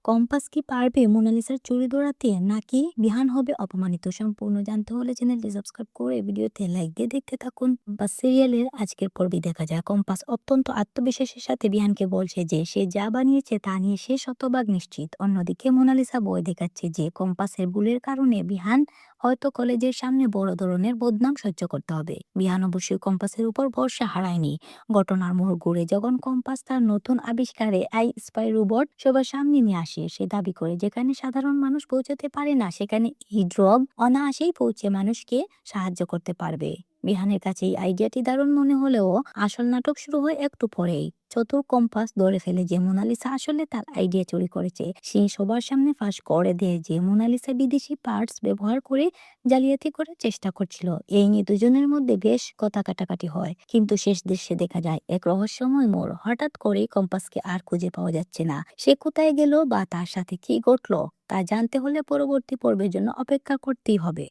Compass কি পারবে মোনালিসার চুরি ধরাতে, নাকি বিহান হবে অপমানিত? সম্পূর্ণ জানতে হলে চ্যানেলটি সাবস্ক্রাইব করে ভিডিওতে লাইক দিয়ে দেখতে থাকুন। কম্পাস সিরিয়ালের আজকের পর্বে দেখা যায় কম্পাস অত্যন্ত আত্মবিশ্বাসের সাথে বিহানকে বলছে যে সে যা বানিয়েছে তা নিয়ে সে শতভাগ নিশ্চিত। অন্যদিকে মোনালিসা ভয় দেখাচ্ছে যে কম্পাসের ভুলের কারণে বিহান হয়তো কলেজের সামনে বড় ধরনের বদনাম সহ্য করতে হবে। বিহান অবশ্যই কম্পাসের উপর ভরসা হারায়নি। ঘটনার মোড় ঘুরে যখন কম্পাস তার নতুন আবিষ্কারে আই স্পাই রোবট সবার সামনে নিয়ে আসে, সে দাবি করে যেখানে সাধারণ মানুষ পৌঁছাতে পারে না সেখানে এই ড্রগ অনায়াসেই পৌঁছে মানুষকে সাহায্য করতে পারবে। বিহানের কাছে এই আইডিয়াটি দারুণ মনে হলেও আসল নাটক শুরু হয় একটু পরেই। চতুর কম্পাস ধরে ফেলে যে মোনালিসা আসলে তার আইডিয়া চুরি করেছে। সে সবার সামনে ফাঁস করে দেয় যে মোনালিসা বিদেশি পার্টস ব্যবহার করে জালিয়াতি করার চেষ্টা করছিল। এই নিয়ে দুজনের মধ্যে বেশ কথা কাটাকাটি হয়, কিন্তু শেষ দৃশ্যে দেখা যায় এক রহস্যময় মোড়। হঠাৎ করে কম্পাসকে আর খুঁজে পাওয়া যাচ্ছে না। সে কোথায় গেল বা তার সাথে কি ঘটলো তা জানতে হলে পরবর্তী পর্বের জন্য অপেক্ষা করতেই হবে।